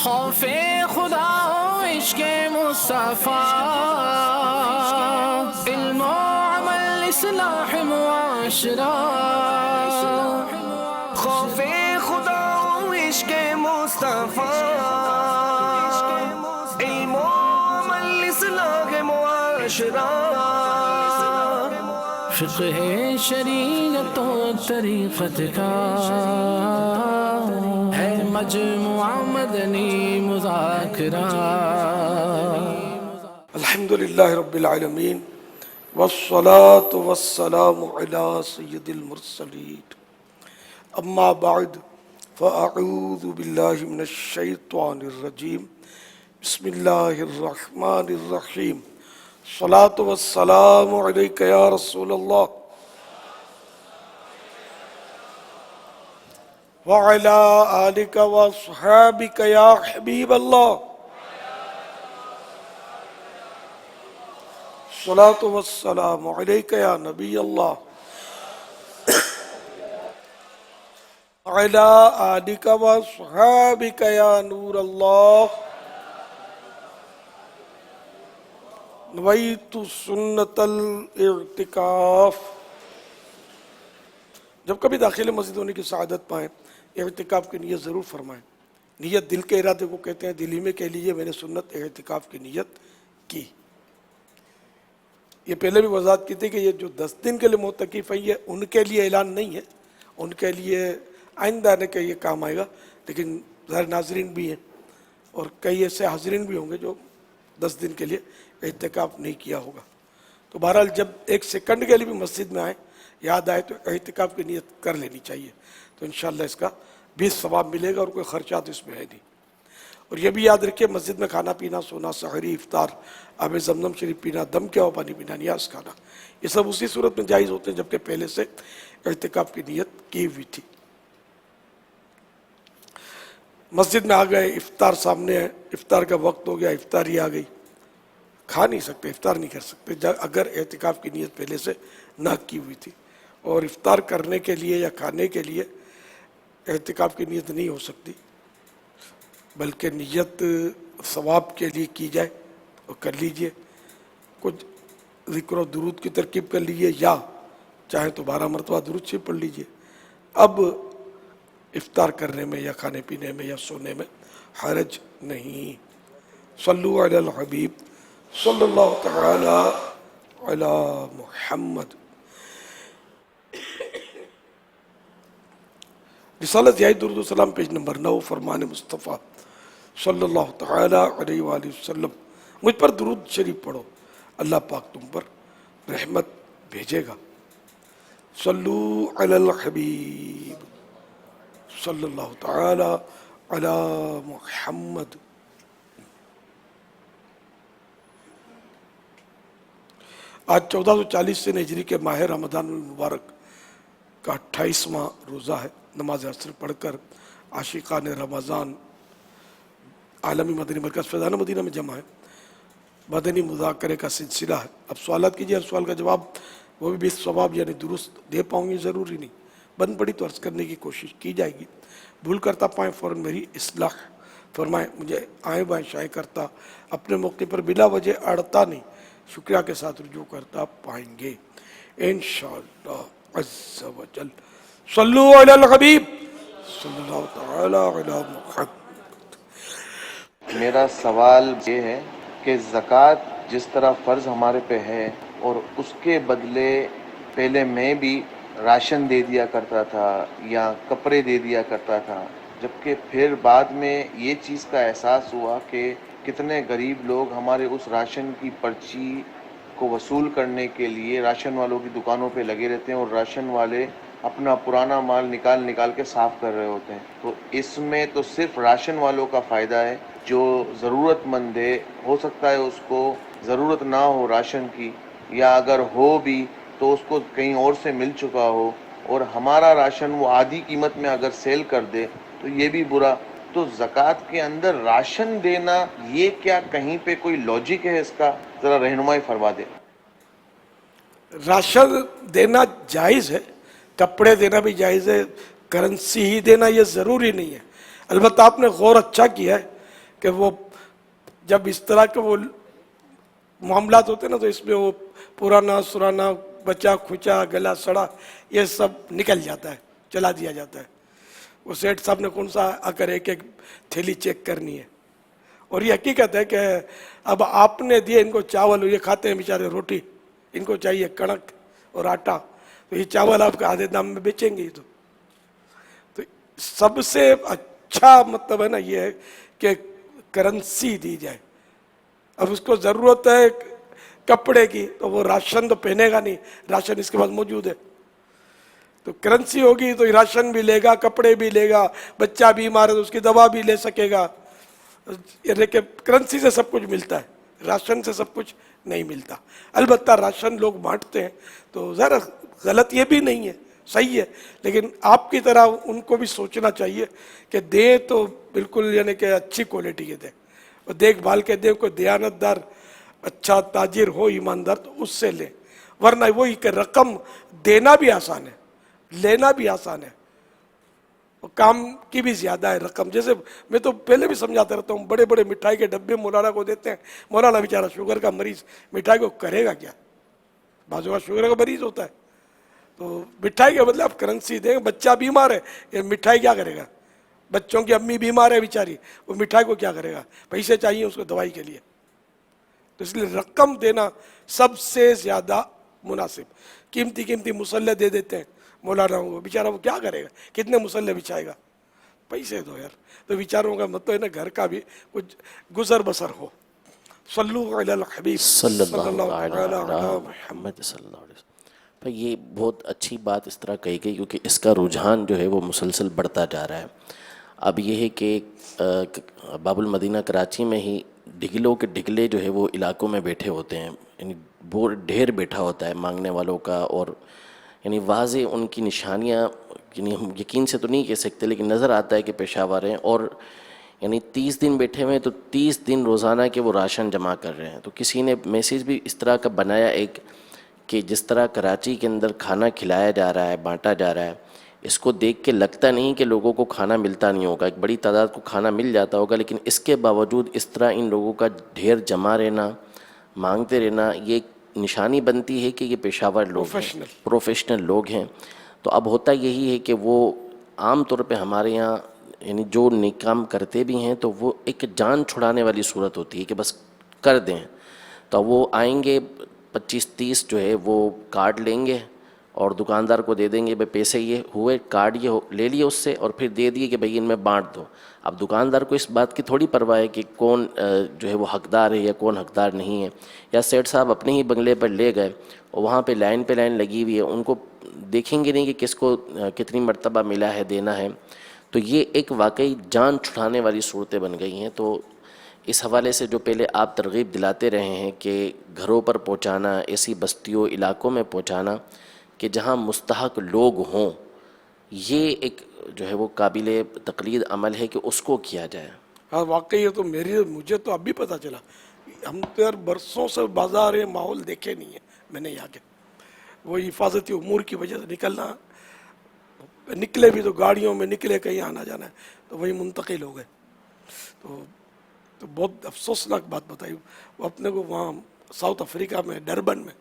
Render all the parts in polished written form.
خوف خدا و عشق مصطفیٰ، علم و عمل اصلاح معاشرہ. خوف خدا و عشق مصطفیٰ، علم و عمل اصلاح معاشرہ. فقہ شریعت و طریقت کا ہے مجموعہ مدنی مذاکرہ. الحمدللہ رب العالمین والصلاة والسلام علی سید المرسلین. اما بعد فاعوذ باللہ من الشیطان الرجیم. بسم اللہ الرحمن الرحیم. الصلاة والسلام علیک یا رسول اللہ وعلی آلک واصحابک یا حبیب اللہ. الصلاة والسلام علیک یا نبی اللہ وعلی آلک واصحابک یا نور اللہ. نویت سنت الاعتکاف. جب کبھی داخل مسجد ہونے کی سعادت پائیں، اعتکاف کی نیت ضرور فرمائیں. نیت دل کے ارادے کو کہتے ہیں. دلی میں کہہ لیجئے میں نے سنت اعتکاف کی نیت کی. یہ پہلے بھی وضاحت کی تھی کہ یہ جو 10 دن کے لیے معتکف ہیں یہ ان کے لیے اعلان نہیں ہے، ان کے لیے آئندہ آنے کا یہ کام آئے گا. لیکن ظاہر ناظرین بھی ہیں اور کئی ایسے حاضرین بھی ہوں گے جو 10 دن کے لیے اعتکاف نہیں کیا ہوگا. تو بہرحال جب ایک سیکنڈ کے لیے بھی مسجد میں آئیں، یاد آئے تو اعتکاف کی نیت کر لینی چاہیے. تو انشاءاللہ اس کا بھی ثواب ملے گا اور کوئی خرچات اس میں ہے نہیں. اور یہ بھی یاد رکھیے مسجد میں کھانا پینا، سونا، سحری، افطار، آب زمزم شریف پینا، دم کیا ہوا پانی پینا، نیاز کھانا، یہ سب اسی صورت میں جائز ہوتے ہیں جبکہ پہلے سے اعتکاف کی نیت کی ہوئی تھی. مسجد میں آ گئے، افطار سامنے ہے، افطار کا وقت ہو گیا، افطاری آ گئی، کھا نہیں سکتے، افطار نہیں کر سکتے اگر اعتکاف کی نیت پہلے سے نہ کی ہوئی تھی. اور افطار کرنے کے لیے یا کھانے کے لیے اعتکاف کی نیت نہیں ہو سکتی، بلکہ نیت ثواب کے لیے کی جائے اور کر لیجئے. کچھ ذکر و درود کی ترکیب کر لیجئے یا چاہے تو 12 مرتبہ درود شریف پڑھ لیجئے. اب افطار کرنے میں یا کھانے پینے میں یا سونے میں حرج نہیں. صلو علی الحبیب صلی اللہ تعالی علی محمد. رسالت یائی درود و سلام پیج نمبر 9. فرمان مصطفیٰ صلی اللہ تعالی علیہ وآلہ وسلم. مجھ پر درود شریف پڑھو، اللہ پاک تم پر رحمت بھیجے گا. صلو علی الحبیب صلی اللہ تعالی علی محمد. آج 1440 سے ہجری کے ماہ رمضان المبارک کا 28واں روزہ ہے. نماز عصر پڑھ کر عاشقان رمضان عالمی مدنی مرکز فیضان مدینہ میں جمع ہے. مدنی مذاکرے کا سلسلہ ہے. اب سوالات کیجئے، ہر سوال کا جواب وہ بھی ثواب یعنی درست دے پاؤں گی ضروری نہیں، بن پڑی تو عرض کرنے کی کوشش کی جائے گی. بھول کرتا پائیں فوراً میری اصلاح فرمائیں. مجھے آئیں بائیں شائع کرتا، اپنے موقع پر بلا وجہ اڑتا نہیں، شکریہ کے ساتھ رجوع کرتا پائیں گے انشاءاللہ عز و جل. صلو علی الحبیب صلی اللہ تعالی علی محمد. میرا سوال یہ ہے کہ زکوٰۃ جس طرح فرض ہمارے پہ ہے اور اس کے بدلے پہلے میں بھی راشن دے دیا کرتا تھا یا کپڑے دے دیا کرتا تھا، جبکہ پھر بعد میں یہ چیز کا احساس ہوا کہ کتنے غریب لوگ ہمارے اس راشن کی پرچی کو وصول کرنے کے لیے راشن والوں کی دکانوں پہ لگے رہتے ہیں اور راشن والے اپنا پرانا مال نکال کے صاف کر رہے ہوتے ہیں. تو اس میں تو صرف راشن والوں کا فائدہ ہے، جو ضرورت مند ہے ہو سکتا ہے اس کو ضرورت نہ ہو راشن کی، یا اگر ہو بھی تو اس کو کہیں اور سے مل چکا ہو، اور ہمارا راشن وہ آدھی قیمت میں اگر سیل کر دے تو یہ بھی برا. تو زکوٰۃ کے اندر راشن دینا، یہ کیا کہیں پہ کوئی لاجک ہے اس کا؟ ذرا رہنمائی فرما دیں. راشن دینا جائز ہے، کپڑے دینا بھی جائز ہے، کرنسی ہی دینا یہ ضروری نہیں ہے. البتہ آپ نے غور اچھا کیا ہے کہ وہ جب اس طرح کے وہ معاملات ہوتے ہیں نا تو اس میں وہ پرانا سرانا بچا کھچا گلا سڑا یہ سب نکل جاتا ہے، چلا دیا جاتا ہے۔ وہ سیٹھ صاحب نے کون سا آ کر ایک ایک تھیلی چیک کرنی ہے، اور یہ حقیقت ہے کہ اب آپ نے دیے ان کو چاول، یہ کھاتے ہیں بیچارے روٹی، ان کو چاہیے کڑک اور آٹا، تو یہ چاول آپ کے آدھے دام میں بیچیں گے۔ تو سب سے اچھا مطلب ہے نا یہ ہے کہ کرنسی دی جائے۔ اب اس کو ضرورت ہے کپڑے کی تو وہ راشن تو پہنے گا نہیں، راشن اس کے پاس موجود ہے، تو کرنسی ہوگی تو راشن بھی لے گا، کپڑے بھی لے گا، بچہ بیمار ہے تو اس کی دوا بھی لے سکے گا۔ کہ کرنسی سے سب کچھ ملتا ہے، راشن سے سب کچھ نہیں ملتا۔ البتہ راشن لوگ بانٹتے ہیں تو ذرا غلط یہ بھی نہیں ہے، صحیح ہے، لیکن آپ کی طرح ان کو بھی سوچنا چاہیے کہ دیں تو بالکل یعنی کہ اچھی کوالٹی کے دیں، اور دیکھ بھال کے دیں، کوئی دیانت دار اچھا تاجر ہو ایماندار تو اس سے لیں، ورنہ وہی کہ رقم دینا بھی آسان ہے، لینا بھی آسان ہے، کام کی بھی زیادہ ہے رقم۔ جیسے میں تو پہلے بھی سمجھاتا رہتا ہوں، بڑے بڑے مٹھائی کے ڈبے مولانا کو دیتے ہیں، مولانا بیچارہ شوگر کا مریض مٹھائی کو کرے گا کیا، بعض اوقات شوگر کا مریض ہوتا ہے، تو مٹھائی کے بدلے آپ کرنسی دیں۔ بچہ بیمار ہے، یہ مٹھائی کیا کرے گا، بچوں کی امی بیمار ہے بیچاری، وہ مٹھائی کو کیا کرے گا، پیسے چاہیے اس کو دوائی کے لیے، تو اس لیے رقم دینا سب سے زیادہ مناسب۔ قیمتی قیمتی مسلح دے دیتے ہیں مولانا کو، بیچارہ وہ کیا کرے گا، کتنے مسلح بچھائے گا، پیسے دو یار۔ تو بیچاروں کا مطلب ہے نا گھر کا بھی کچھ گزر بسر ہو۔ صلو علی الحبیب صلی اللہ علیہ محمد صلی اللہ علیہ وسلم۔ بھائی یہ بہت اچھی بات اس طرح کہی گئی، کیونکہ اس کا رجحان جو ہے وہ مسلسل بڑھتا جا رہا ہے۔ اب یہ ہے کہ باب المدینہ کراچی میں ہی ڈھگلوں کے ڈھگلے جو ہے وہ علاقوں میں بیٹھے ہوتے ہیں، یعنی وہ ڈھیر بیٹھا ہوتا ہے مانگنے والوں کا، اور یعنی واضح ان کی نشانیاں یعنی ہم یقین سے تو نہیں کہہ سکتے، لیکن نظر آتا ہے کہ پیشہ ور ہیں، اور یعنی 30 دن بیٹھے ہوئے ہیں تو 30 دن روزانہ کے وہ راشن جمع کر رہے ہیں۔ تو کسی نے میسیج بھی اس طرح کا بنایا ایک کہ جس طرح کراچی کے اندر کھانا کھلایا جا رہا ہے، بانٹا جا رہا ہے، اس کو دیکھ کے لگتا نہیں کہ لوگوں کو کھانا ملتا نہیں ہوگا، ایک بڑی تعداد کو کھانا مل جاتا ہوگا، لیکن اس کے باوجود اس طرح ان لوگوں کا ڈھیر جمع رہنا، مانگتے رہنا، یہ ایک نشانی بنتی ہے کہ یہ پیشہ ور لوگ ہیں، پروفیشنل لوگ ہیں۔ تو اب ہوتا یہی ہے کہ وہ عام طور پہ ہمارے یہاں یعنی جو نیک کام کرتے بھی ہیں تو وہ ایک جان چھڑانے والی صورت ہوتی ہے کہ بس کر دیں، تو وہ آئیں گے 25-30 جو ہے وہ کارڈ لیں گے اور دکاندار کو دے دیں گے، بھائی پیسے یہ ہوئے، کارڈ یہ لے لیے اس سے، اور پھر دے دیے کہ بھائی ان میں بانٹ دو۔ اب دکاندار کو اس بات کی تھوڑی پرواہ ہے کہ کون جو ہے وہ حقدار ہے یا کون حقدار نہیں ہے، یا سیٹھ صاحب اپنے ہی بنگلے پر لے گئے اور وہاں پہ لائن لگی ہوئی ہے، ان کو دیکھیں گے نہیں کہ کس کو کتنی مرتبہ ملا ہے، دینا ہے۔ تو یہ ایک واقعی جان چھڑانے والی صورتیں بن گئی ہیں۔ تو اس حوالے سے جو پہلے آپ ترغیب دلاتے رہے ہیں کہ گھروں پر پہنچانا، ایسی بستیوں علاقوں میں پہنچانا کہ جہاں مستحق لوگ ہوں، یہ ایک جو ہے وہ قابل تقلید عمل ہے کہ اس کو کیا جائے۔ ہاں واقعی یہ تو مجھے تو اب بھی پتہ چلا، ہم تو یار برسوں سے بازار ماحول دیکھے نہیں ہیں میں نے یہاں کے، وہ حفاظتی امور کی وجہ سے نکلنا، نکلے بھی تو گاڑیوں میں نکلے، کہیں آنا جانا ہے تو وہی منتقل ہو گئے۔ تو بہت افسوسناک بات بتائی۔ وہ اپنے کو وہاں ساؤتھ افریقہ میں ڈربن میں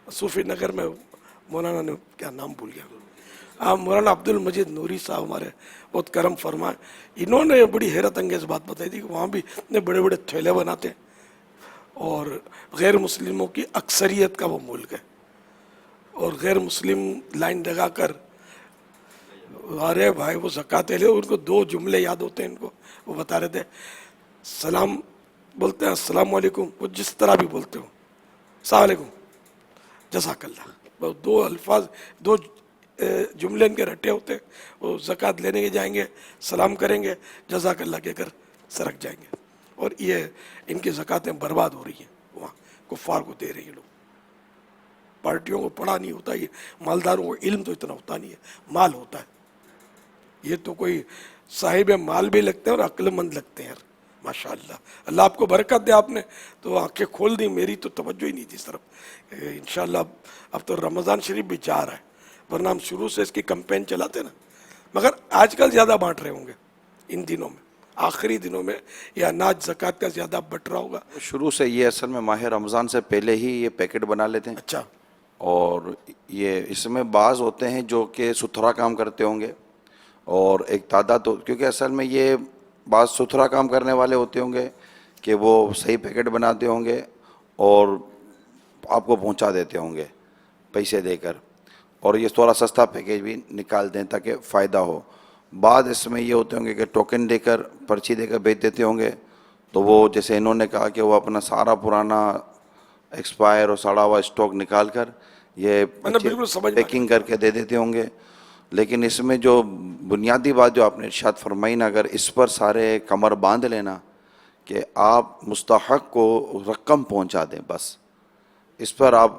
صوفی نگر میں مولانا نے کیا نام بھول گیا، مولانا عبد المجید نوری صاحب ہمارے بہت کرم فرمائے، انہوں نے بڑی حیرت انگیز بات بتائی تھی کہ وہاں بھی اتنے بڑے بڑے تھیلے بناتے ہیں اور غیر مسلموں کی اکثریت کا وہ ملک ہے، اور غیر مسلم لائن لگا کر، ارے بھائی وہ زکوٰۃ لے، ان کو 2 جملے یاد ہوتے ہیں ان کو، وہ بتا رہے تھے، سلام بولتے ہیں السلام علیکم، وہ جس طرح بھی بولتے ہو، السلام علیکم جزاک اللہ، وہ 2 الفاظ 2 جملے ان کے رٹے ہوتے ہیں۔ وہ زکوٰۃ لینے کے جائیں گے، سلام کریں گے، جزاک اللہ کہہ کر سرک جائیں گے، اور یہ ان کی زکوٰتیں برباد ہو رہی ہیں، وہاں کفار کو دے رہی ہیں لوگ۔ پارٹیوں کو پڑھا نہیں ہوتا، یہ مالداروں کو علم تو اتنا ہوتا نہیں ہے، مال ہوتا ہے، یہ تو کوئی صاحب مال بھی لگتے ہیں اور عقل مند لگتے ہیں یار، ماشاء اللہ، اللہ آپ کو برکت دے، آپ نے تو آنکھیں کھول دی، میری تو توجہ ہی نہیں تھی اس طرف۔ انشاءاللہ اب تو رمضان شریف بھی جا رہا ہے، ورنہ ہم شروع سے اس کی کمپین چلاتے نا، مگر آج کل زیادہ بانٹ رہے ہوں گے ان دنوں میں، آخری دنوں میں یہ اناج زکوٰۃ کا زیادہ بٹ رہا ہوگا؟ شروع سے یہ اصل میں ماہ رمضان سے پہلے ہی یہ پیکٹ بنا لیتے ہیں. اچھا. اور یہ اس میں بعض ہوتے ہیں جو کہ ستھرا کام کرتے ہوں گے اور ایک تعداد کیونکہ اصل میں یہ بعض ستھرا کام کرنے والے ہوتے ہوں گے کہ وہ صحیح پیکٹ بناتے ہوں گے اور آپ کو پہنچا دیتے ہوں گے پیسے دے کر, اور یہ تھوڑا سستا پیکیج بھی نکال دیں تاکہ فائدہ ہو. بعد اس میں یہ ہوتے ہوں گے کہ ٹوکن دے کر پرچی دے کر بیچ دیتے ہوں گے, تو وہ جیسے انہوں نے کہا کہ وہ اپنا سارا پرانا ایکسپائر اور سڑا ہوا اسٹاک نکال کر یہ پیکنگ کر کے دے دیتے ہوں گے. لیکن اس میں جو بنیادی بات جو آپ نے ارشاد فرمائی نا, اگر اس پر سارے کمر باندھ لینا کہ آپ مستحق کو رقم پہنچا دیں, بس اس پر آپ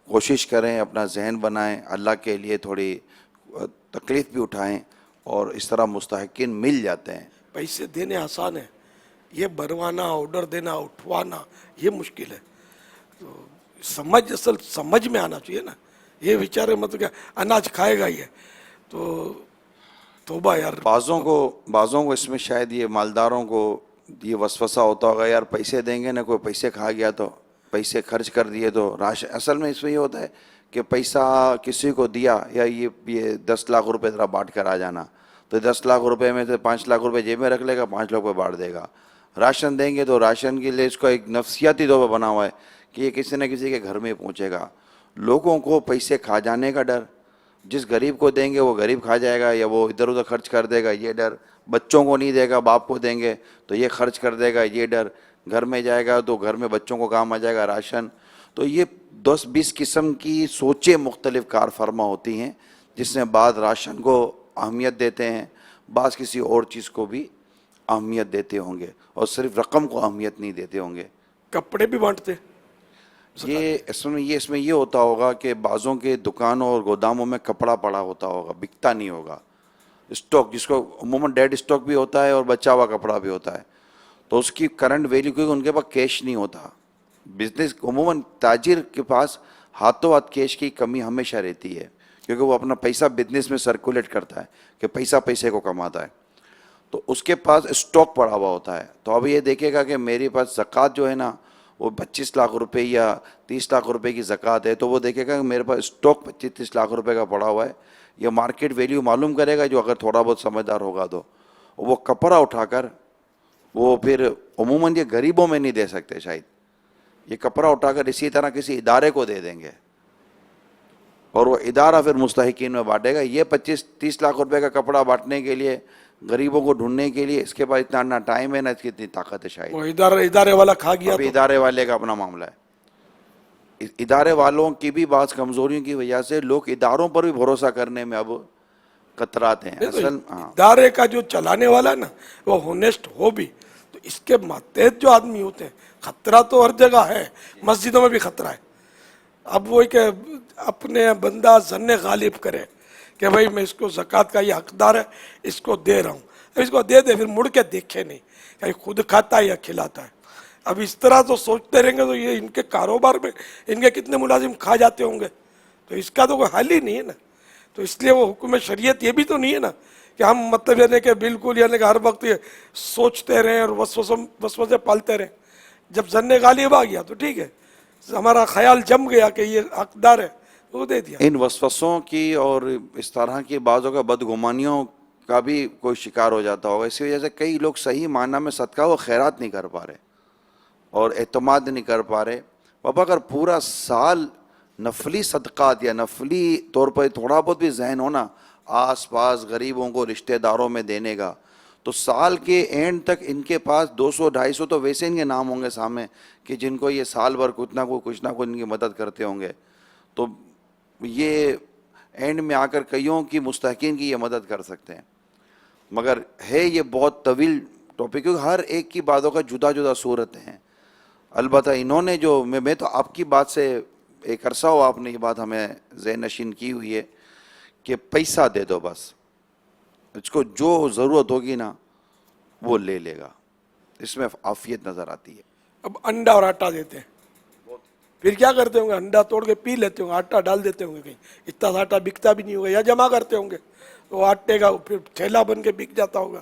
کوشش کریں, اپنا ذہن بنائیں, اللہ کے لیے تھوڑی تکلیف بھی اٹھائیں, اور اس طرح مستحقین مل جاتے ہیں. پیسے دینے آسان ہے, یہ بھروانا, آرڈر دینا, اٹھوانا یہ مشکل ہے. تو اصل سمجھ میں آنا چاہیے نا. یہ بیچارے مطلب کہ اناج کھائے گا یہ تو توبہ یار. بعضوں کو اس میں شاید یہ مالداروں کو یہ وسوسہ ہوتا ہوگا, یار پیسے دیں گے نا, کوئی پیسے کھا گیا تو پیسے خرچ کر دیے تو راشن. اصل میں اس میں یہ ہوتا ہے کہ پیسہ کسی کو دیا یا یہ 10 لاکھ روپے ذرا بانٹ کر آ جانا, تو 10 لاکھ روپے میں سے 5 لاکھ روپے جیب میں رکھ لے گا, 5 لاکھ روپے بانٹ دے گا. راشن دیں گے تو راشن کے لیے اس کا ایک نفسیاتی طور پر بنا ہوا ہے کہ یہ کسی نہ کسی کے گھر میں پہنچے گا. لوگوں کو پیسے کھا جانے کا ڈر, جس غریب کو دیں گے وہ غریب کھا جائے گا یا وہ ادھر ادھر خرچ کر دے گا, یہ ڈر. بچوں کو نہیں دے گا, باپ کو دیں گے تو یہ خرچ کر دے گا, یہ ڈر. گھر میں جائے گا تو گھر میں بچوں کو کام آ جائے گا راشن. تو یہ 10-20 قسم کی سوچیں مختلف کار فرما ہوتی ہیں, جس میں بعض راشن کو اہمیت دیتے ہیں, بعض کسی اور چیز کو بھی اہمیت دیتے ہوں گے, اور صرف رقم کو اہمیت نہیں دیتے ہوں گے. کپڑے بھی بانٹتے یہ اس میں یہ ہوتا ہوگا کہ بعضوں کے دکانوں اور گوداموں میں کپڑا پڑا ہوتا ہوگا, بکتا نہیں ہوگا. اسٹاک جس کو عموماً ڈیڈ اسٹاک بھی ہوتا ہے اور بچا ہوا کپڑا بھی ہوتا ہے, تو اس کی کرنٹ ویلیو, کیونکہ ان کے پاس کیش نہیں ہوتا. بزنس عموماً تاجر کے پاس ہاتھوں ہاتھ کیش کی کمی ہمیشہ رہتی ہے, کیونکہ وہ اپنا پیسہ بزنس میں سرکولیٹ کرتا ہے کہ پیسہ پیسے کو کماتا ہے, تو اس کے پاس اسٹاک پڑا ہوا ہوتا ہے. تو اب یہ دیکھے گا کہ میرے پاس زکوٰۃ جو ہے نا وہ 25 لاکھ روپے یا 30 لاکھ روپے کی زکوٰۃ ہے, تو وہ دیکھے گا کہ میرے پاس اسٹاک 25-30 لاکھ روپے کا پڑا ہوا ہے. یہ مارکیٹ ویلیو معلوم کرے گا, جو اگر تھوڑا بہت سمجھدار ہوگا تو وہ کپڑا اٹھا کر وہ پھر عموماً یہ غریبوں میں نہیں دے سکتے, شاید یہ کپڑا اٹھا کر اسی طرح کسی ادارے کو دے دیں گے, اور وہ ادارہ پھر مستحقین میں بانٹے گا. یہ 25-30 لاکھ روپے کا کپڑا بانٹنے کے لیے, غریبوں کو ڈھونڈنے کے لیے اس کے پاس اتنا نہ ٹائم ہے نہ اس کی اتنی طاقت ہے. شاید وہ ادارے والا کھا گیا, ادارے والے کا اپنا معاملہ ہے. ادارے والوں کی بھی بعض کمزوریوں کی وجہ سے لوگ اداروں پر بھی بھروسہ کرنے میں اب کتراتے ہیں. اصل ادارے کا جو چلانے والا نا وہ ہونیسٹ ہو بھی, تو اس کے ماتحت جو آدمی ہوتے ہیں, خطرہ تو ہر جگہ ہے, مسجدوں میں بھی خطرہ ہے. اب وہ کہ اپنے بندہ ظن غالب کرے کہ بھائی میں اس کو زکوٰۃ کا یہ حقدار ہے, اس کو دے رہا ہوں, اس کو دے دے, پھر مڑ کے دیکھے نہیں کہ خود کھاتا ہے یا کھلاتا ہے. اب اس طرح تو سوچتے رہیں گے تو یہ ان کے کاروبار میں ان کے کتنے ملازم کھا جاتے ہوں گے, تو اس کا تو کوئی حل ہی نہیں ہے نا. تو اس لیے وہ حکم شریعت یہ بھی تو نہیں ہے نا کہ ہم مطلب یعنی کہ بالکل یعنی کہ ہر وقت یہ سوچتے رہیں اور وسوسے پالتے رہیں. جب ظن غالب آ گیا تو ٹھیک ہے, ہمارا خیال جم گیا کہ یہ حقدار ہے, وہ دے دیا. ان وسوسوں کی اور اس طرح کی بعضوں کا بدگمانیوں کا بھی کوئی شکار ہو جاتا ہوگا. اسی وجہ سے کئی لوگ صحیح معنی میں صدقہ و خیرات نہیں کر پا رہے اور اعتماد نہیں کر پا رہے. بابا اگر پورا سال نفلی صدقات یا نفلی طور پر تھوڑا بہت بھی ذہن ہونا آس پاس غریبوں کو رشتہ داروں میں دینے کا, تو سال کے اینڈ تک ان کے پاس 200-250 تو ویسے ان کے نام ہوں گے سامنے کہ جن کو یہ سال بھر کچھ نہ کچھ ان کی مدد کرتے ہوں گے. تو یہ اینڈ میں آ کر کئیوں کی مستحقین کی یہ مدد کر سکتے ہیں. مگر ہے یہ بہت طویل ٹاپک, کیونکہ ہر ایک کی باتوں کا جدا جدا صورتیں ہیں. البتہ انہوں نے جو میں تو آپ کی بات سے ایک عرصہ ہو آپ نے یہ بات ہمیں ذہن نشین کی ہوئی ہے کہ پیسہ دے دو, بس اس کو جو ضرورت ہوگی نا وہ لے لے گا, اس میں عافیت نظر آتی ہے. اب انڈا اور آٹا دیتے ہیں, پھر کیا کرتے ہوں گے, انڈا توڑ کے پی لیتے ہوں گے, آٹا ڈال دیتے ہوں گے کہیں, اتنا آٹا بکتا بھی نہیں ہوگا, یا جمع کرتے ہوں گے تو آٹے کا پھر تھیلا بن کے بک جاتا ہوگا.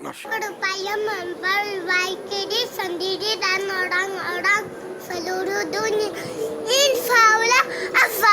Berupaya memperbaiki sendiri dan orang-orang seluruh dunia. Insyaallah azza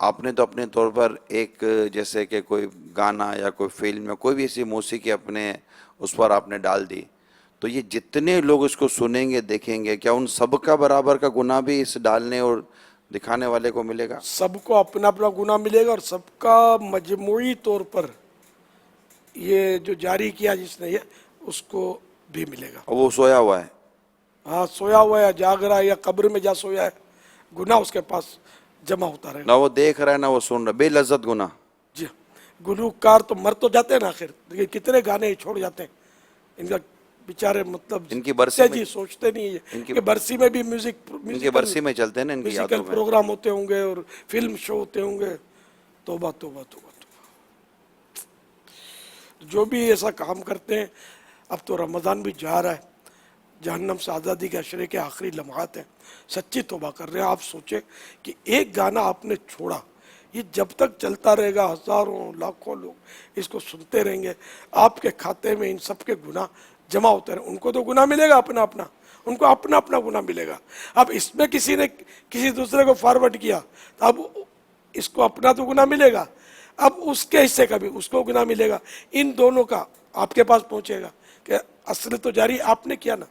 آپ نے تو اپنے طور پر ایک جیسے کہ کوئی گانا یا کوئی فلم یا کوئی بھی ایسی موسیقی اپنے اس پر آپ نے ڈال دی، تو یہ جتنے لوگ اس کو سنیں گے دیکھیں گے، کیا ان سب کا برابر کا گناہ بھی اس ڈالنے اور دکھانے والے کو ملے گا؟ سب کو اپنا اپنا گناہ ملے گا، اور سب کا مجموعی طور پر یہ جو جاری کیا جس نے یہ اس کو بھی ملے گا. اور وہ سویا ہوا ہے، ہاں سویا ہوا ہے یا جاگ رہا ہے یا قبر میں جا سویا ہے، گناہ اس کے پاس جمع ہوتا رہے گا. نہ وہ دیکھ رہا ہے نہ وہ سن رہا ہے، بے لذت گناہ. جی گلوکار تو مر تو جاتے ہیں نا آخر، لیکن کتنے گانے چھوڑ جاتے ہیں ان کا بیچارے، مطلب ان کی برسی میں- جی سوچتے نہیں ہے کہ برسی میں بھی میوزک، ان کی برسی میں چلتے ہیں نا، ان کی یادوں میوزیکل میں. پروگرام ہوتے ہوں گے اور فلم شو ہوتے ہوں گے. توبہ توبہ توبہ توبہ. جو بھی ایسا کام کرتے ہیں، اب تو رمضان بھی جا رہا ہے، جہنم سے آزادی کے عشرے کے آخری لمحات ہیں، سچی توبہ کر رہے ہیں. آپ سوچیں کہ ایک گانا آپ نے چھوڑا، یہ جب تک چلتا رہے گا، ہزاروں لاکھوں لوگ اس کو سنتے رہیں گے، آپ کے کھاتے میں ان سب کے گناہ جمع ہوتے رہیں. ان کو تو گناہ ملے گا اپنا اپنا، ان کو اپنا اپنا گناہ ملے گا. اب اس میں کسی نے کسی دوسرے کو فارورڈ کیا تو اب اس کو اپنا تو گناہ ملے گا، اب اس کے حصے کا بھی اس کو گناہ ملے گا. ان دونوں کا آپ کے پاس پہنچے گا کہ اصل تو جاری آپ نے کیا نا.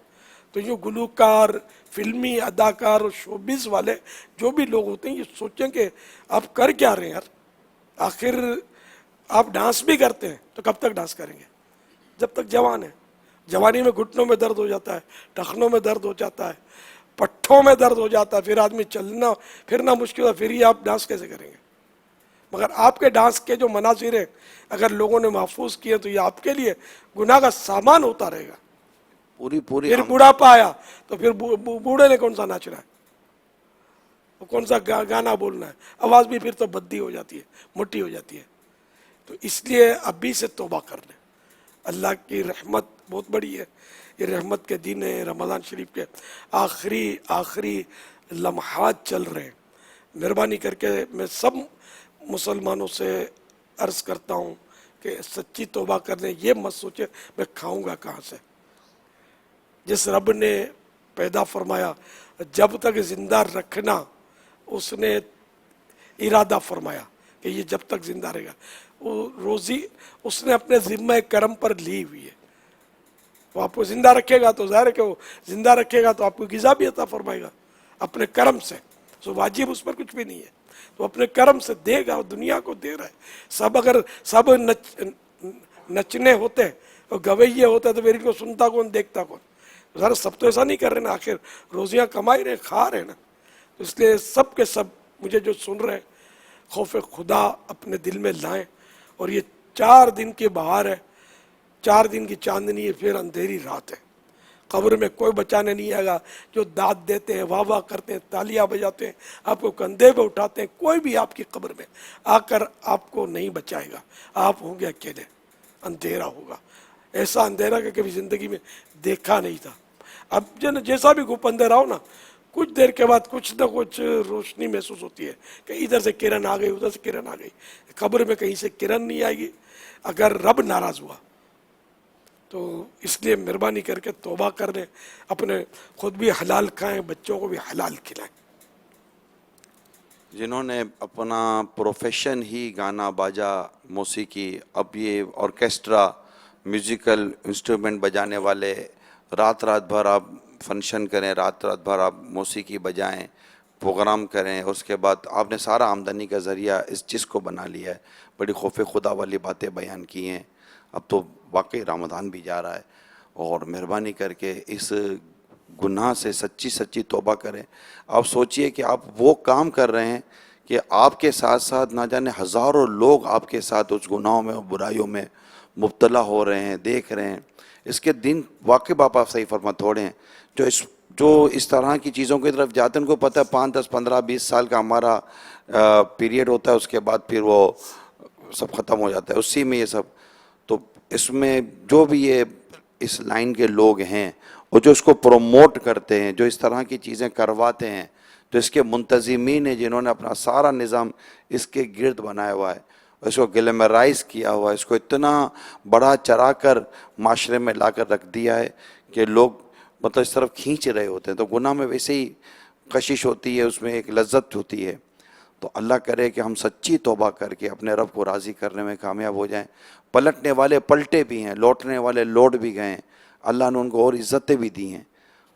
تو جو گلوکار، فلمی اداکار اور شوبز والے جو بھی لوگ ہوتے ہیں، یہ سوچیں کہ آپ کر کیا رہے ہیں یار. آخر آپ ڈانس بھی کرتے ہیں تو کب تک ڈانس کریں گے؟ جب تک جوان ہیں. جوانی میں گھٹنوں میں درد ہو جاتا ہے، ٹخنوں میں درد ہو جاتا ہے، پٹھوں میں درد ہو جاتا ہے، پھر آدمی چلنا پھرنا مشکل ہے، پھر یہ آپ ڈانس کیسے کریں گے؟ مگر آپ کے ڈانس کے جو مناظر ہیں اگر لوگوں نے محفوظ کیے تو یہ آپ کے لیے گناہ کا سامان ہوتا رہے گا. پوری پھر بوڑھاپا آیا تو پھر بوڑھے نے کون سا ناچنا ہے، وہ کون سا گانا بولنا ہے، آواز بھی پھر تو بدی ہو جاتی ہے، موٹی ہو جاتی ہے. تو اس لیے ابھی سے توبہ کر لیں. اللہ کی رحمت بہت بڑی ہے. یہ رحمت کے دن ہے، رمضان شریف کے آخری لمحات چل رہے ہیں. مہربانی کر کے میں سب مسلمانوں سے عرض کرتا ہوں کہ سچی توبہ کر لیں. یہ مت سوچے میں کھاؤں گا کہاں سے. جس رب نے پیدا فرمایا جب تک زندہ رکھنا اس نے ارادہ فرمایا کہ یہ جب تک زندہ رہے گا، وہ روزی اس نے اپنے ذمہ کرم پر لی ہوئی ہے. وہ آپ کو زندہ رکھے گا تو ظاہر ہے کہ وہ زندہ رکھے گا تو آپ کو غذا بھی عطا فرمائے گا اپنے کرم سے. سو واجب اس پر کچھ بھی نہیں ہے، تو اپنے کرم سے دے گا، دنیا کو دے رہا ہے. سب اگر سب نچنے ہوتے اور گویے ہوتے تو پھر ان کو سنتا کون، دیکھتا کون؟ ذرا سب تو ایسا نہیں کر رہے نا، آخر روزیاں کمائی رہے، کھا رہے نا. اس لیے سب کے سب مجھے جو سن رہے ہیں، خوف خدا اپنے دل میں لائیں. اور یہ 4 دن کی بہار ہے، 4 دن کی چاندنی ہے، پھر اندھیری رات ہے. قبر میں کوئی بچانے نہیں آئے گا. جو داد دیتے ہیں، واہ واہ کرتے ہیں، تالیاں بجاتے ہیں، آپ کو کندھے پہ اٹھاتے ہیں، کوئی بھی آپ کی قبر میں آ کر آپ کو نہیں بچائے گا. آپ ہوں گے اکیلے. اندھیرا ہوگا، ایسا اندھیرا کہ کبھی زندگی میں دیکھا نہیں تھا. اب جیسا بھی گھپ اندھیرا ہو نا، کچھ دیر کے بعد کچھ نہ کچھ روشنی محسوس ہوتی ہے کہ ادھر سے کرن آ گئی، ادھر سے کرن آ گئی. قبر میں کہیں سے کرن نہیں آئے گی اگر رب ناراض ہوا. تو اس لیے مہربانی کر کے توبہ کر لیں، اپنے خود بھی حلال کھائیں، بچوں کو بھی حلال کھلائیں. جنہوں نے اپنا پروفیشن ہی گانا باجا موسیقی، اب یہ آرکیسٹرا میوزیکل انسٹرومنٹ بجانے والے، رات بھر آپ فنکشن کریں، رات بھر آپ موسیقی بجائیں، پروگرام کریں، اور اس کے بعد آپ نے سارا آمدنی کا ذریعہ اس چیز کو بنا لیا ہے. بڑی خوف خدا والی باتیں بیان کی ہیں. اب تو واقعی رمضان بھی جا رہا ہے، اور مہربانی کر کے اس گناہ سے سچی توبہ کریں. آپ سوچئے کہ آپ وہ کام کر رہے ہیں کہ آپ کے ساتھ ساتھ نہ جانے ہزاروں لوگ آپ کے ساتھ اس گناہوں میں اور برائیوں میں مبتلا ہو رہے ہیں، دیکھ رہے ہیں. اس کے دن واقعی باپ آپ صحیح فرما تھوڑے ہیں جو اس طرح کی چیزوں کی طرف جاتے ہیں. ان کو پتہ ہے 5, 10, 15, 20 سال کا ہمارا پیریڈ ہوتا ہے، اس کے بعد پھر وہ سب ختم ہو جاتا ہے اسی میں یہ سب. تو اس میں جو بھی یہ اس لائن کے لوگ ہیں اور جو اس کو پروموٹ کرتے ہیں، جو اس طرح کی چیزیں کرواتے ہیں، جو اس کے منتظمین ہیں، جنہوں نے اپنا سارا نظام اس کے گرد بنایا ہوا ہے، اس کو گلیمرائز کیا ہوا ہے، اس کو اتنا بڑا چرا کر معاشرے میں لا کر رکھ دیا ہے کہ لوگ مطلب اس طرف کھینچ رہے ہوتے ہیں. تو گناہ میں ویسے ہی کشش ہوتی ہے، اس میں ایک لذت ہوتی ہے. تو اللہ کرے کہ ہم سچی توبہ کر کے اپنے رب کو راضی کرنے میں کامیاب ہو جائیں. پلٹنے والے پلٹے بھی ہیں, لوٹنے والے لوٹ بھی گئے ہیں, اللہ نے ان کو اور عزتیں بھی دی ہیں.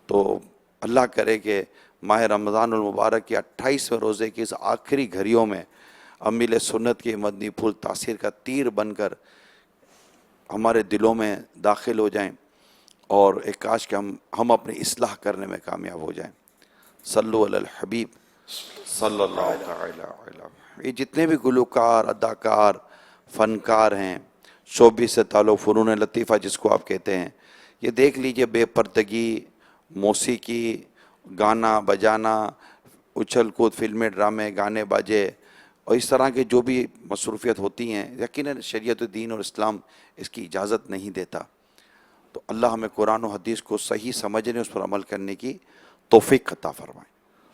تو اللہ کرے کہ ماہ رمضان المبارک کے 28ویں روزے کی اس آخری گھڑیوں میں امیل سنت کے مدنی پھول تاثیر کا تیر بن کر ہمارے دلوں میں داخل ہو جائیں, اور ایک کاش کہ ہم اپنی اصلاح کرنے میں کامیاب ہو جائیں. صلو علی الحبیب صلی اللہ تعالی علیہ. یہ جتنے بھی گلوکار, اداکار, فنکار ہیں, شعبے سے تعلق, فنون لطیفہ جس کو آپ کہتے ہیں, یہ دیکھ لیجئے بے پردگی, موسیقی, گانا بجانا, اچھل کود, فلمیں, ڈرامے, گانے باجے اور اس طرح کے جو بھی مصروفیت ہوتی ہیں, یقیناً شریعت دین اور اسلام اس کی اجازت نہیں دیتا. تو اللہ ہمیں قرآن و حدیث کو صحیح سمجھنے, اس پر عمل کرنے کی توفیق عطا فرمائے.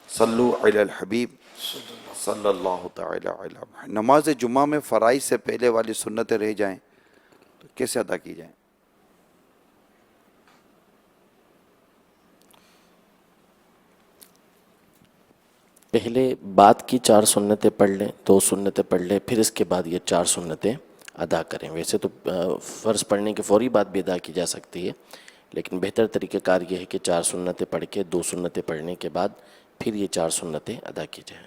صلو علی الحبیب صلی اللہ تعالی علیہ. نماز جمعہ میں فرائض سے پہلے والی سنتیں رہ جائیں تو کیسے ادا کی جائیں؟ پہلے بعد کی 4 سنتیں پڑھ لیں, 2 سنتیں پڑھ لیں, پھر اس کے بعد یہ 4 سنتیں ادا کریں. ویسے تو فرض پڑھنے کے فوری بعد بھی ادا کی جا سکتی ہے, لیکن بہتر طریقہ کار یہ ہے کہ 4 سنتیں پڑھ کے 2 سنتیں پڑھنے کے بعد پھر یہ 4 سنتیں ادا کی جائیں.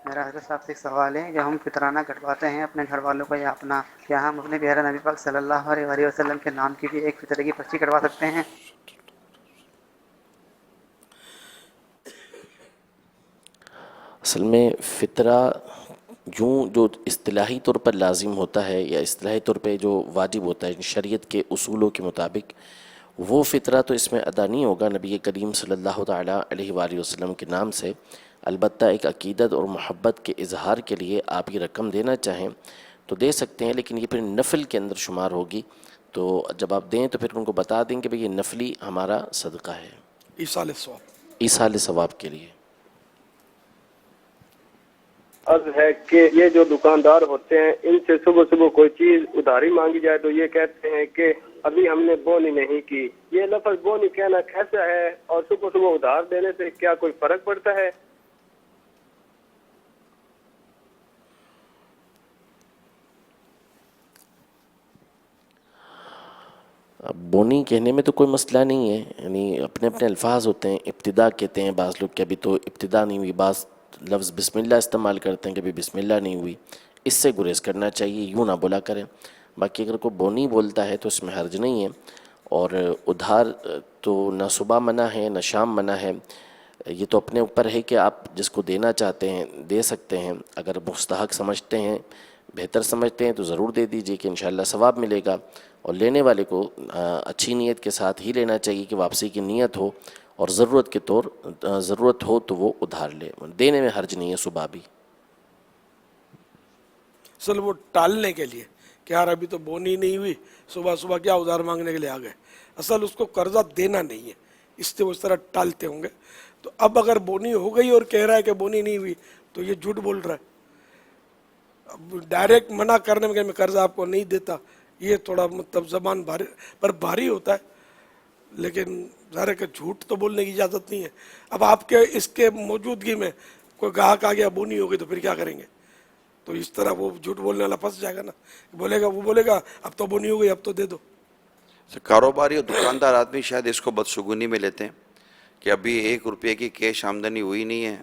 میرا حضرت صاحب سے ایک سوال ہے, جب ہم فطرانہ کٹواتے ہیں اپنے گھر والوں کا یا اپنا, کیا ہم اپنے پیارے نبی پاک صلی اللہ علیہ وآلہ وسلم کے نام کی بھی ایک فطرے کی پرچی کٹوا سکتے ہیں؟ اصل میں فطرہ یوں جو اصطلاحی طور پر لازم ہوتا ہے یا اصطلاحی طور پہ جو واجب ہوتا ہے شریعت کے اصولوں کے مطابق, وہ فطرہ تو اس میں ادا نہیں ہوگا نبی کریم صلی اللہ تعالیٰ علیہ وآلہ وسلم کے نام سے. البتہ ایک عقیدت اور محبت کے اظہار کے لیے آپ یہ رقم دینا چاہیں تو دے سکتے ہیں, لیکن یہ پھر نفل کے اندر شمار ہوگی. تو جب آپ دیں تو پھر ان کو بتا دیں کہ بھئی یہ نفلی ہمارا صدقہ ہے, ایصال ثواب, ایصال ثواب کے لیے. عرض ہے کہ یہ جو دکاندار ہوتے ہیں ان سے صبح صبح کوئی چیز ادھاری مانگی جائے تو یہ کہتے ہیں کہ ابھی ہم نے بونی نہیں کی. یہ لفظ بونی کہنا کیسا ہے, اور صبح صبح ادھار دینے سے کیا کوئی فرق پڑتا ہے؟ اب بونی کہنے میں تو کوئی مسئلہ نہیں ہے, یعنی اپنے اپنے الفاظ ہوتے ہیں. ابتدا کہتے ہیں بعض لوگ کہ ابھی تو ابتدا نہیں ہوئی, بعض لفظ بسم اللہ استعمال کرتے ہیں کہ ابھی بسم اللہ نہیں ہوئی. اس سے گریز کرنا چاہیے, یوں نہ بولا کریں. باقی اگر کوئی بونی بولتا ہے تو اس میں حرج نہیں ہے. اور ادھار تو نہ صبح منع ہے نہ شام منع ہے, یہ تو اپنے اوپر ہے کہ آپ جس کو دینا چاہتے ہیں دے سکتے ہیں. اگر مستحق سمجھتے ہیں, بہتر سمجھتے ہیں تو ضرور دے دیجئے کہ انشاءاللہ ثواب ملے گا. اور لینے والے کو اچھی نیت کے ساتھ ہی لینا چاہیے کہ واپسی کی نیت ہو, اور ضرورت ہو تو وہ ادھار لے. دینے میں حرج نہیں ہے صبح بھی. اصل وہ ٹالنے کے لیے کہ یار ابھی تو بونی نہیں ہوئی, صبح صبح کیا ادھار مانگنے کے لیے آ گئے. اصل اس کو قرضہ دینا نہیں ہے, اس سے وہ اس طرح ٹالتے ہوں گے. تو اب اگر بونی ہو گئی اور کہہ رہا ہے کہ بونی نہیں ہوئی تو یہ جھوٹ بول رہا ہے. اب ڈائریکٹ منع کرنے میں کہ میں قرضہ آپ کو نہیں دیتا, یہ تھوڑا مطلب زبان بھاری ہوتا ہے, لیکن ظاہر ہے کہ جھوٹ تو بولنے کی اجازت نہیں ہے. اب آپ کے اس کے موجودگی میں کوئی گاہک آ گیا بونی ہو گئی تو پھر کیا کریں گے؟ تو اس طرح وہ جھوٹ بولنے والا پھنس جائے گا نا, وہ بولے گا اب تو بونی ہو گئی اب تو دے دو. کاروباری اور دکاندار آدمی شاید اس کو بدشگونی میں لیتے ہیں کہ ابھی 1 روپے کی کیش آمدنی ہوئی نہیں ہے,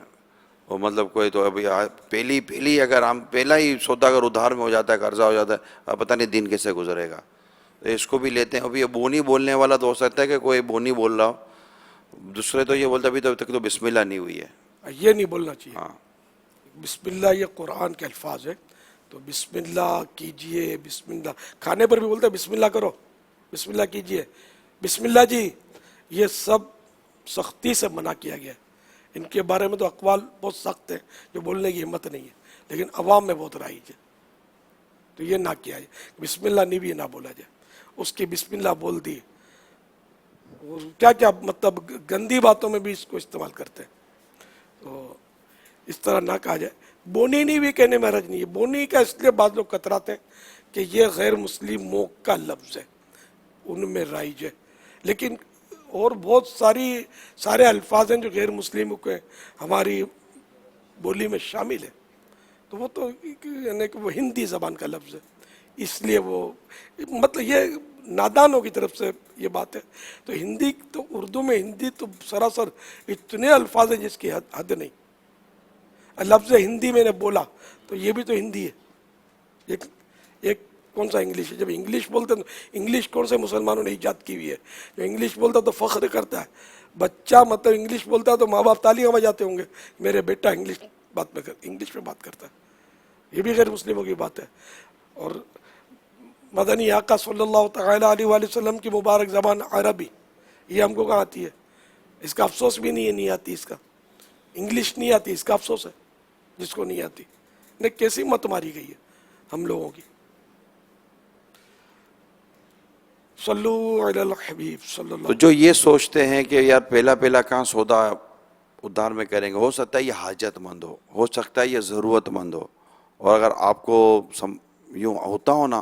اور مطلب کوئی تو ابھی پہلی اگر ہم پہلا ہی سودا اگر ادھار میں ہو جاتا ہے, قرضہ ہو جاتا ہے, اب پتہ نہیں دن کیسے گزرے گا. اس کو بھی لیتے ہیں. ابھی یہ بونی بولنے والا تو ہو سکتا ہے کہ کوئی بونی بول رہا ہو, دوسرے تو یہ بولتا ابھی تک تو بسم اللہ نہیں ہوئی ہے. یہ نہیں بولنا چاہیے. ہاں, بسم اللہ یہ قرآن کے الفاظ ہے, تو بسم اللہ کیجئے, بسم اللہ. کھانے پر بھی بولتے ہیں بسم اللہ کرو, بسم اللہ کیجئے, بسم اللہ جی. یہ سب سختی سے منع کیا گیا ہے. ان کے بارے میں تو اقوال بہت سخت ہیں جو بولنے کی ہمت نہیں ہے, لیکن عوام میں بہت رائج ہے. تو یہ نہ کیا جائے, بسم اللہ نہیں بھی نہ بولا جائے. اس کی بسم اللہ بول دی, کیا کیا مطلب گندی باتوں میں بھی اس کو استعمال کرتے ہیں. تو اس طرح نہ کہا جائے. بونی نہیں بھی کہنے میں حرج نہیں ہے. بونی کا اس لیے بعض لوگ کتراتے ہیں کہ یہ غیر مسلموں کا لفظ ہے, ان میں رائج ہے، لیکن اور بہت سارے الفاظ ہیں جو غیر مسلموں کے ہماری بولی میں شامل ہے، تو وہ تو یعنی کہ وہ ہندی زبان کا لفظ ہے، اس لیے وہ مطلب یہ نادانوں کی طرف سے یہ بات ہے. تو ہندی تو اردو میں ہندی تو سراسر اتنے الفاظ ہیں جس کی حد نہیں. لفظ ہندی میں نے بولا تو یہ بھی تو ہندی ہے، ایک کون سا انگلش ہے؟ جب انگلش بولتے ہیں تو انگلش کون سے مسلمانوں نے ایجاد کی ہوئی ہے؟ جو انگلش بولتا تو فخر کرتا ہے، بچہ مطلب انگلش بولتا ہے تو ماں باپ تالیاں بجاتے ہوں گے میرے بیٹا انگلش میں بات کرتا ہے. یہ بھی غیر مسلموں کی بات ہے. اور مدنی آقا صلی اللہ تعالیٰ علیہ وآلہ وسلم کی مبارک زبان عربی، یہ ہم کو کہاں آتی ہے؟ اس کا افسوس بھی نہیں آتی، اس کا انگلش نہیں آتی، اس کا افسوس ہے جس کو نہیں آتی. کیسی مت ماری گئی ہے ہم لوگوں کی. صلو علی الحبیب صلی اللہ. تو جو یہ سوچتے ہیں کہ یار پہلا کہاں سودا ادھار میں کریں گے، ہو سکتا ہے یہ حاجت مند ہو سکتا ہے یہ ضرورت مند ہو، اور اگر آپ کو یوں ہوتا ہو نا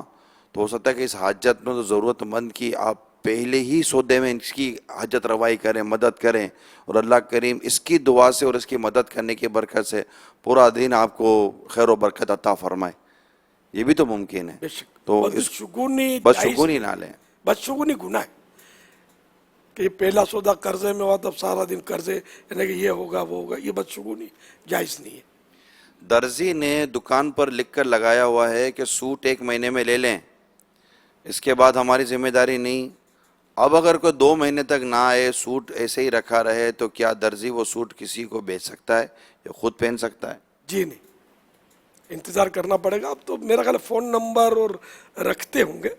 تو ہو سکتا ہے کہ اس حاجت مند ضرورت مند کی آپ پہلے ہی سودے میں اس کی حاجت روائی کریں، مدد کریں، اور اللہ کریم اس کی دعا سے اور اس کی مدد کرنے کی برکت سے پورا دن آپ کو خیر و برکت عطا فرمائے. یہ بھی تو ممکن ہے. تو بدشگونی نہ لیں. بدشگونی گناہ ہے کہ یہ پہلا سودا قرضے میں ہوا تب سارا دن قرضے، یعنی کہ یہ ہوگا وہ ہوگا، یہ بدشگونی جائز نہیں ہے. درزی نے دکان پر لکھ کر لگایا ہوا ہے کہ سوٹ 1 مہینے میں لے لیں، اس کے بعد ہماری ذمہ داری نہیں. اب اگر کوئی 2 مہینے تک نہ آئے، سوٹ ایسے ہی رکھا رہے، تو کیا درزی وہ سوٹ کسی کو بیچ سکتا ہے یا خود پہن سکتا ہے؟ جی نہیں، انتظار کرنا پڑے گا. اب تو میرا خیال فون نمبر اور رکھتے ہوں گے،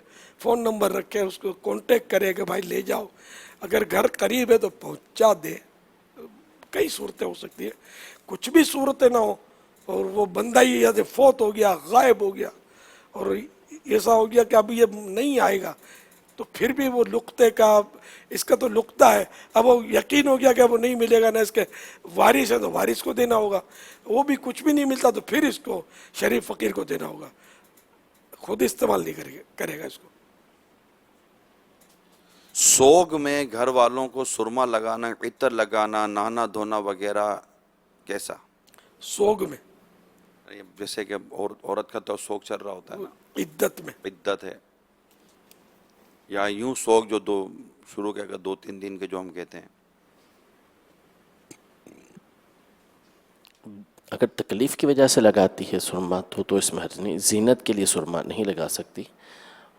فون نمبر رکھ کے اس کو کانٹیکٹ کرے کہ بھائی لے جاؤ. اگر گھر قریب ہے تو پہنچا دے. کئی صورتیں ہو سکتی ہیں، کچھ بھی صورتیں نہ ہو اور وہ بندہ ہی یا فوت ہو گیا، غائب ہو گیا، اور ایسا ہو گیا کہ اب یہ نہیں آئے گا، تو پھر بھی وہ لقطے کا، اس کا تو لقطہ ہے، اب وہ یقین ہو گیا کہ اب وہ نہیں ملے گا، نہ اس کے وارث ہے تو وارث کو دینا ہوگا، وہ بھی کچھ بھی نہیں ملتا تو پھر اس کو شریف فقیر کو دینا ہوگا، خود استعمال نہیں کرے گا اس کو. سوگ میں گھر والوں کو سرما لگانا، عطر لگانا، نہانا دھونا وغیرہ کیسا؟ سوگ میں جیسے کہ عورت کا تو سوگ چل رہا ہوتا ہے نا، عدت میں عدت ہے، یا یوں سوگ جو شروع کیا 2-3 دن کے جو ہم کہتے ہیں. اگر تکلیف کی وجہ سے لگاتی ہے سرما تو اس میں حرج نہیں. زینت کے لیے سرما نہیں لگا سکتی،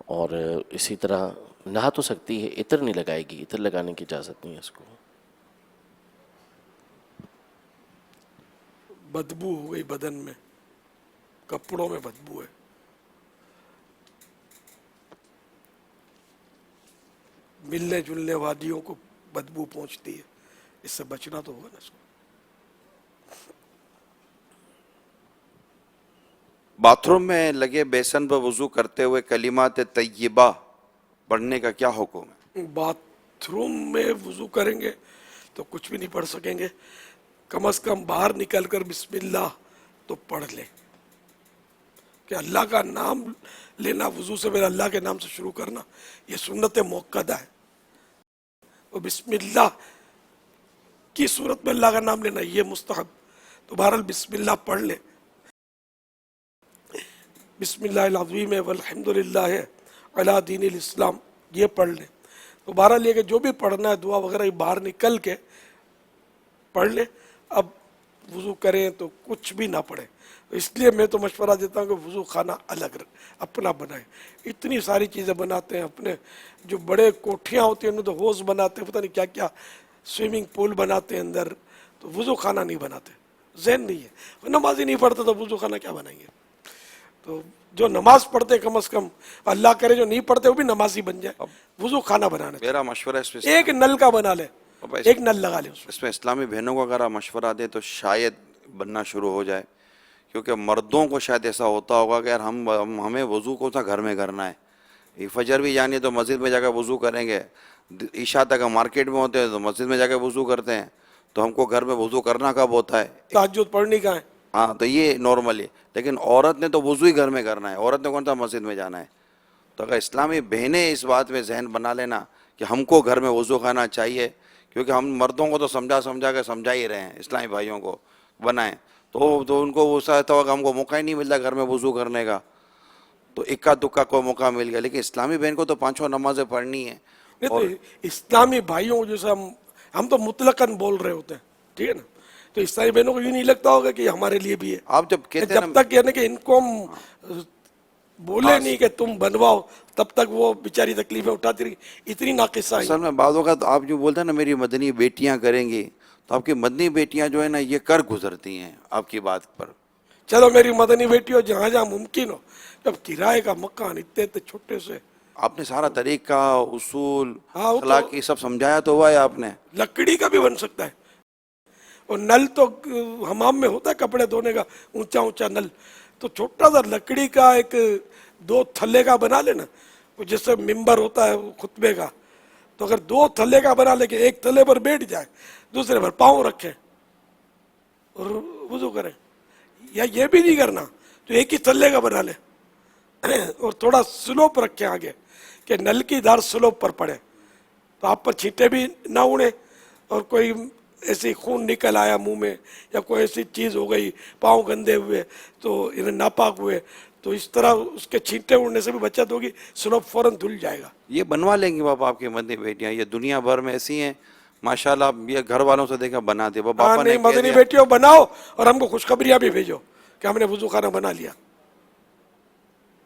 اور اسی طرح نہا تو سکتی ہے، عطر نہیں لگائے گی، عطر لگانے کی اجازت نہیں ہے اس کو. بدبو ہو گئی بدن میں، کپڑوں میں بدبو ہے، ملنے جلنے وادیوں کو بدبو پہنچتی ہے، اس سے بچنا تو ہوگا نا اس کو. باتھ روم میں لگے بیسن پر وضو کرتے ہوئے کلمات طیبہ پڑھنے کا کیا حکم ہے؟ باتھ روم میں وضو کریں گے تو کچھ بھی نہیں پڑھ سکیں گے، کم از کم باہر نکل کر بسم اللہ تو پڑھ لیں، کہ اللہ کا نام لینا وضو سے پہلے اللہ کے نام سے شروع کرنا یہ سنت موقدہ ہے. وہ بسم اللہ کی صورت میں اللہ کا نام لینا یہ مستحب. تو بہرحال بسم اللہ پڑھ لیں، بسم اللہ العظیم والحمد للہ علی دین الاسلام یہ پڑھ لیں. تو بہرحال یہ کہ جو بھی پڑھنا ہے دعا وغیرہ باہر نکل کے پڑھ لیں. اب وضو کریں تو کچھ بھی نہ پڑھیں. اس لیے میں تو مشورہ دیتا ہوں کہ وضو خانہ الگ اپنا بنائیں. اتنی ساری چیزیں بناتے ہیں اپنے، جو بڑے کوٹھیاں ہوتی ہیں انہوں تو ہوز بناتے ہیں، پتہ نہیں کیا کیا سوئمنگ پول بناتے ہیں اندر، تو وضو خانہ نہیں بناتے، ذہن نہیں ہے. نماز ہی نہیں پڑھتے تو وضو خانہ کیا بنائیں گے؟ تو جو نماز پڑھتے کم از کم اللہ کرے جو نہیں پڑھتے وہ بھی نمازی بن جائے. وضو خانہ بنانا میرا مشورہ اس میں ایک نل کا بنا لے، ایک نل لگا لے اس میں اسلامی بہنوں کو اگر آپ مشورہ دیں تو شاید بننا شروع ہو جائے. کیونکہ مردوں کو شاید ایسا ہوتا ہوگا کہ یار ہمیں وضو کو تھا گھر میں کرنا ہے، فجر بھی جانی ہے تو مسجد میں جا کے وضو کریں گے، عشاء تک ہم مارکیٹ میں ہوتے ہیں تو مسجد میں جا کے وضو کرتے ہیں، تو ہم کو گھر میں وضو کرنا کب ہوتا ہے؟ تہجد پڑھنی کا ہے. ہاں تو یہ نارمل ہے. لیکن عورت نے تو وضو ہی گھر میں کرنا ہے، عورت نے کون سا مسجد میں جانا ہے. تو اگر اسلامی بہنیں اس بات میں ذہن بنا لینا کہ ہم کو گھر میں وضو خانہ چاہیے، کیونکہ ہم مردوں کو تو سمجھا ہی رہے ہیں، اسلامی بھائیوں کو بنائیں، تو ان کو وہ سہتا ہوگا ہم کو موقع ہی نہیں ملتا گھر میں وضو کرنے کا، تو اکا دکا کو موقع مل گیا، لیکن اسلامی بہن کو تو 5 نمازیں پڑھنی ہے. نہیں تو اسلامی بھائیوں کو جیسے ہم تو مطلقاً بول رہے ہوتے ہیں، ٹھیک ہے نا، تو اسلامی بہنوں کو یہ نہیں لگتا ہوگا کہ ہمارے لیے بھی ہے. آپ جب کہتے ہیں جب تک یعنی کہ ان کو ہم بولے نہیں کہ تم بنواؤ تب تک وہ بیچاری تکلیفیں اٹھاتی رہی، اتنی ناقصہ ہیں. اصل میں بعض اوقات آپ جو بولتے ہیں نا میری مدنی بیٹیاں کریں گی، تو آپ کی مدنی بیٹیاں جو ہے نا یہ کر گزرتی ہیں آپ کی بات پر. چلو میری مدنی بیٹی ہو جہاں جہاں ممکن ہو، جب کرائے کا مکان اتنے چھوٹے سے، آپ نے سارا طریقہ اصول ہاں، وہ تو اخلاقی سب سمجھایا تو ہوا ہے آپ نے. لکڑی کا بھی بن سکتا ہے، اور نل تو حمام میں ہوتا ہے کپڑے دھونے کا اونچا اونچا نل، تو چھوٹا سا لکڑی کا ایک 2 تھلے کا بنا لینا، جس سے ممبر ہوتا ہے خطبے کا، تو اگر 2 تھلے کا بنا لے کہ ایک تھلے پر بیٹھ جائے دوسرے پر پاؤں رکھے اور وضو کریں، یا یہ بھی نہیں کرنا تو ایک ہی تھلے کا بنا لے اور تھوڑا سلوپ رکھیں آگے کہ نل کی دھار سلوپ پر پڑے، تو آپ پر چھینٹے بھی نہ اڑے، اور کوئی ایسی خون نکل آیا منہ میں یا کوئی ایسی چیز ہو گئی، پاؤں گندے ہوئے تو انہیں ناپاک ہوئے، تو اس طرح اس کے چھینٹے اڑنے سے بھی بچت ہوگی، سلوپ فوراً دھل جائے گا. یہ بنوا لیں گی باپا آپ کی مدنی بیٹیاں، یہ دنیا بھر میں ایسی ہیں ماشاءاللہ، یہ گھر والوں سے دیکھا بنا دے. ہاں باپا نے نہیں، کہہ مدنی دیا بیٹیوں بناؤ اور ہم کو خوشخبریاں بھی بھیجو کہ ہم نے وضو خانہ بنا لیا.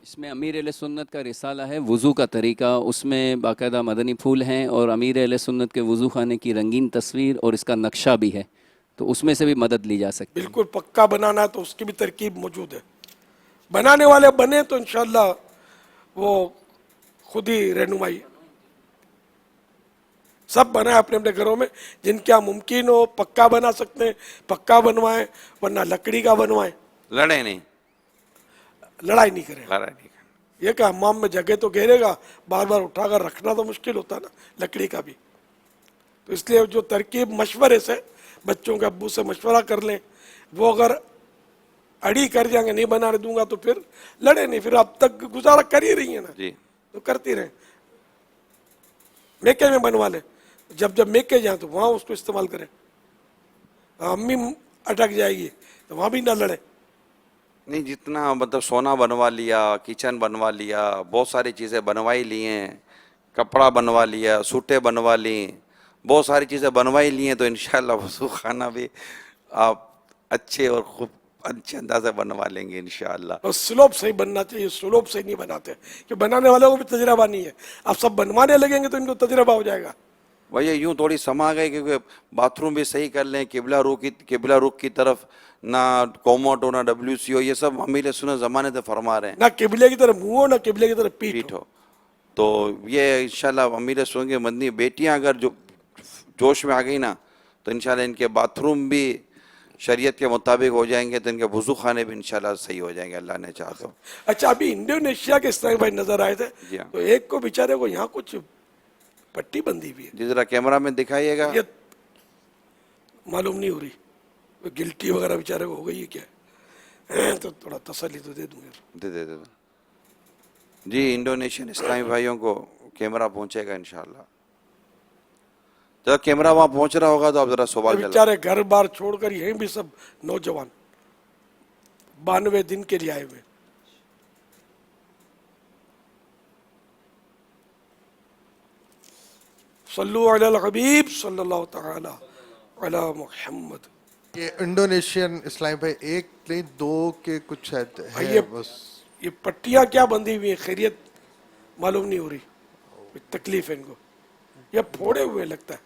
اس میں امیر اہل سنت کا رسالہ ہے وضو کا طریقہ، اس میں باقاعدہ مدنی پھول ہیں اور امیر اہل سنت کے وضو خانے کی رنگین تصویر اور اس کا نقشہ بھی ہے، تو اس میں سے بھی مدد لی جا سکتی ہے. بالکل پکا بنانا ہے تو اس کی بھی ترکیب موجود ہے، بنانے والے بنے تو انشاءاللہ وہ خود ہی رہنمائی. سب بنائیں اپنے اپنے گھروں میں، جن کیا ممکن ہو پکا بنا سکتے ہیں پکا بنوائیں، ورنہ لکڑی کا بنوائیں. لڑے نہیں، لڑائی نہیں کریں. لڑائی نہیں. یہ کہ حمام میں جگہ تو گھیرے گا، بار بار اٹھا کر رکھنا تو مشکل ہوتا ہے نا لکڑی کا بھی، تو اس لیے جو ترکیب مشورے سے بچوں کے ابو سے مشورہ کر لیں، وہ اگر اڑی کر جائیں گے نہیں بنانے دوں گا تو پھر لڑے نہیں، پھر اب تک گزارا کر ہی رہی ہیں نا، جی تو کرتی رہیں. میکے میں بنوا لیں، جب میکے جائیں تو وہاں اس کو استعمال کریں. امی اٹک جائے گی تو وہاں بھی نہ لڑے. نہیں، جتنا مطلب سونا بنوا لیا، کچن بنوا لیا، بہت ساری چیزیں بنوائی لی ہیں، کپڑا بنوا لیا، سوٹیں بنوا لی، بہت ساری چیزیں بنوائی لی ہیں، تو انشاءاللہ وضو خانہ بھی آپ اچھے اور خوب اچھے انداز سے بنوا لیں گے انشاءاللہ. اور سلوپ صحیح بننا چاہیے، سلوپ صحیح نہیں بناتے کہ بنانے والوں کو بھی تجربہ نہیں ہے. اب سب بنوانے لگیں گے تو ان کو تجربہ ہو جائے گا. وہی یوں تھوڑی سما گئے کیونکہ باتھ روم بھی صحیح کر لیں، قبلہ رخ کی طرف، نہ کوموٹ ہو نہ WC ہو، یہ سب امیر سنت زمانے سے فرما رہے ہیں. نہ قبلے کی طرف منہ ہو نہ قبلے کی طرف پیٹھ ہو. ہو تو یہ انشاءاللہ امیر سنت کی مدنی بیٹیاں اگر جو جوش میں آ گئی نا تو انشاءاللہ ان کے باتھ روم بھی شریعت کے مطابق ہو جائیں گے، تو ان کے وضو خانے بھی انشاءاللہ صحیح ہو جائیں گے اللہ نے چاہا تو. اچھا، ابھی انڈونیشیا کے اسلامی بھائی نظر آئے تھے، جی ہاں. تو ایک کو بیچارے کو یہاں کچھ پٹی بندھی ہوئی ہے، جس طرح کیمرہ میں دکھائیے گا. یہ معلوم نہیں ہو رہی گلٹی وغیرہ بیچارے کو ہو گئی ہے کیا، تو تھوڑا تسلی تو دے دوں گا. دے جی، انڈونیشین اسلامی بھائیوں کو کیمرہ پہنچے گا انشاءاللہ. جب کیمرہ وہاں پہنچ رہا ہوگا تو آپ ذرا سوال جلا. بیچارے گھر بار چھوڑ کر یہیں بھی سب نوجوان 92 دن کے لیے آئے ہوئے. صلو علی الحبیب صلی اللہ تعالی علی محمد. یہ انڈونیشین اسلامی بھائی ایک نہیں 2 کے کچھ ہے یہ بس. یہ پٹیاں کیا بندھی ہوئی ہیں، خیریت معلوم نہیں ہو رہی، تکلیف ہے ان کو، یہ پھوڑے ہوئے لگتا ہے.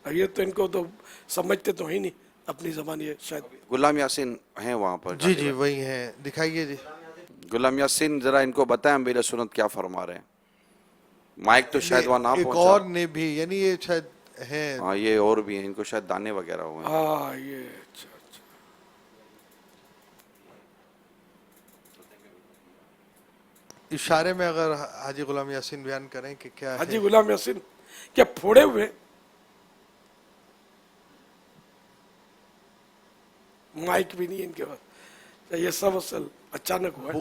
یہ تو ان کو تو سمجھتے تو ہی نہیں اپنی زبان. یہ شاید غلام یاسین ہیں وہاں پر. جی جی وہی ہیں، دکھائیے جی. غلام یاسین ذرا ان کو بتائیں امیر سنت کیا فرما رہے ہیں. مائک تو شاید وہاں نہ ایک پہنچا. اور نے بھی، یعنی یہ شاید ہیں. ہاں یہ اور بھی ہیں، ان کو شاید دانے وغیرہ ہوئے ہیں. ہاں یہ اچھا. اشارے میں اگر حاجی غلام یاسین بیان کریں کہ کیا ہے. حاجی غلام یاسین کیا پھوڑے ہوئے، مائک بھی نہیں ان کے پاس، یہ سب اصل اچانک ہوا ہے.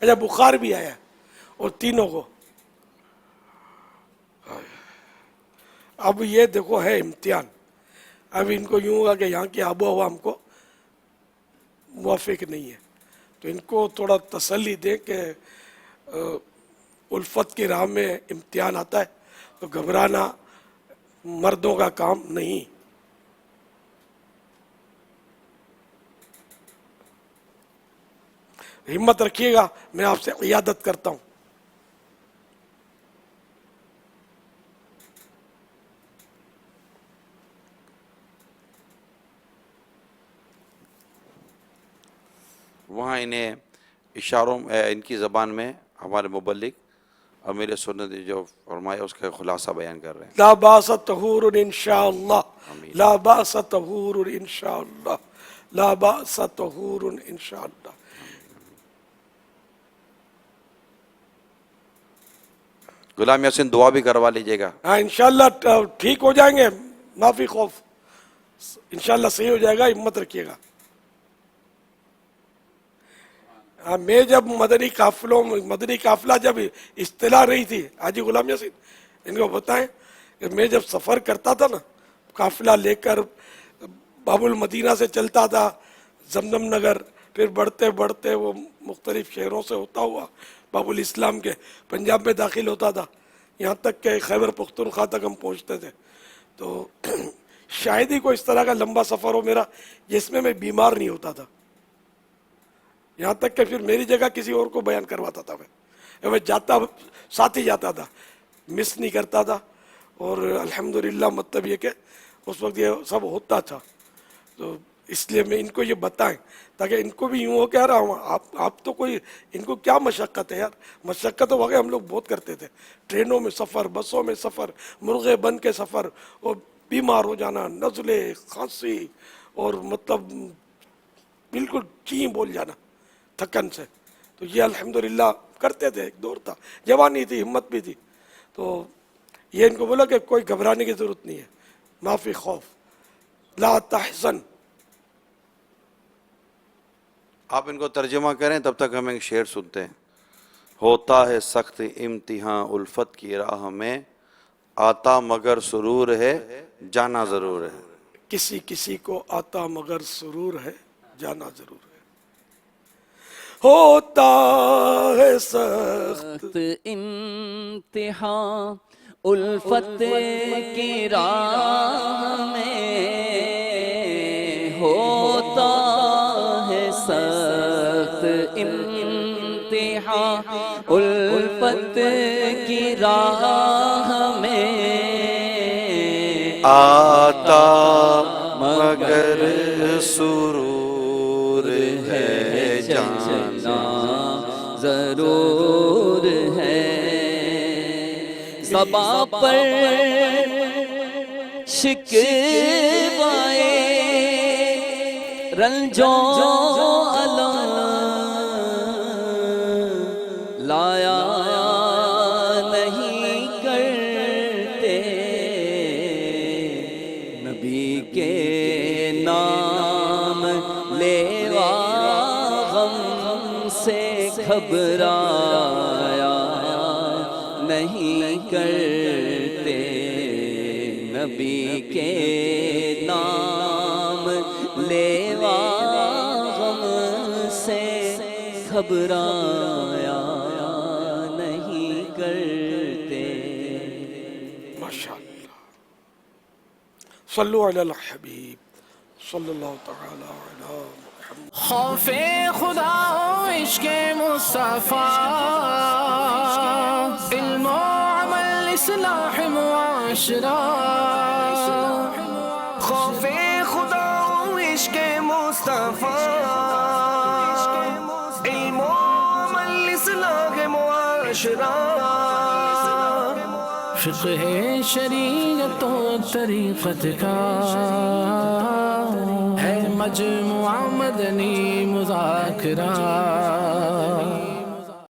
اچھا بخار بھی آیا اور تینوں کو. اب یہ دیکھو ہے امتحان. اب ان کو یوں ہوگا کہ یہاں کی آب و ہوا ہم کو موافق نہیں ہے، تو ان کو تھوڑا تسلی دیں کہ الفت کی راہ میں امتحان آتا ہے تو گھبرانا مردوں کا کام نہیں. ہمت رکھیے گا، میں آپ سے عیادت کرتا ہوں. وہاں انہیں اشاروں ان کی زبان میں ہمارے مبلغ امیر سنت جو فرمایا اس کا خلاصہ بیان کر رہے ہیں. لا باس طہور انشاءاللہ، لا باس طہور انشاءاللہ، لا باس طہور انشاءاللہ. غلام یاسین دعا بھی کروا لیجیے گا. ہاں انشاءاللہ ٹھیک ہو جائیں گے، معافی خوف، انشاءاللہ صحیح ہو جائے گا. ہمت رکھیے گا. میں جب مدنی قافلہ جب اصطلاح رہی تھی حاجی غلام یاسین، ان کو بتائیں کہ میں جب سفر کرتا تھا نا قافلہ لے کر باب المدینہ سے چلتا تھا زمزم نگر، پھر بڑھتے بڑھتے وہ مختلف شہروں سے ہوتا ہوا باب الاسلام کے پنجاب میں داخل ہوتا تھا، یہاں تک کہ خیبر پختونخوا تک ہم پہنچتے تھے. تو شاید ہی کوئی اس طرح کا لمبا سفر ہو میرا جس میں بیمار نہیں ہوتا تھا، یہاں تک کہ پھر میری جگہ کسی اور کو بیان کرواتا تھا. میں جاتا ساتھ ہی جاتا تھا، مس نہیں کرتا تھا. اور الحمدللہ مطلب یہ کہ اس وقت یہ سب ہوتا تھا. تو اس لیے میں ان کو یہ بتائیں تاکہ ان کو بھی یوں ہو کہ یار آپ تو کوئی ان کو کیا مشقت ہے یار. مشقت تو واقعی ہم لوگ بہت کرتے تھے، ٹرینوں میں سفر، بسوں میں سفر، مرغے بن کے سفر، اور بیمار ہو جانا، نزلے، کھانسی، اور مطلب بالکل چین بول جانا تھکن سے. تو یہ الحمدللہ کرتے تھے. ایک دور تھا، جوانی تھی، ہمت بھی تھی. تو یہ ان کو بولا کہ کوئی گھبرانے کی ضرورت نہیں ہے، معافی خوف، لا تحزن. آپ ان کو ترجمہ کریں تب تک ہم ایک شعر سنتے ہیں. ہوتا ہے سخت امتحان الفت کی راہ میں، آتا مگر سرور ہے جانا ضرور ہے. کسی کسی کو آتا مگر سرور ہے جانا ضرور ہے. ہوتا ہے سخت امتحان الفت کی راہ میں، ہوتا ہے سخت امتحان الفت کی راہ میں، آتا مگر سرور ہے جانا ضرور ہے. زباں پر شکوائے رنجوں علم لایا نہیں کرتے، نبی کے نام لیوا غم سے گھبرایا نہیں کرتے، نبی کے نام لیوا غم سے گھبرایا نہیں کرتے. ماشاءاللہ. صلو علی الحبیب صلی اللہ تعالی علی محمد. خوف خدا و عشق مصطفیٰ، علم و عمل اصلاح معاشرہ. خوف خدا و عشق مصطفیٰ، علم و عمل اصلاح معاشرہ. فقہ شریعت و طریقت کا ہے مجموعہ مدنی مذاکرہ.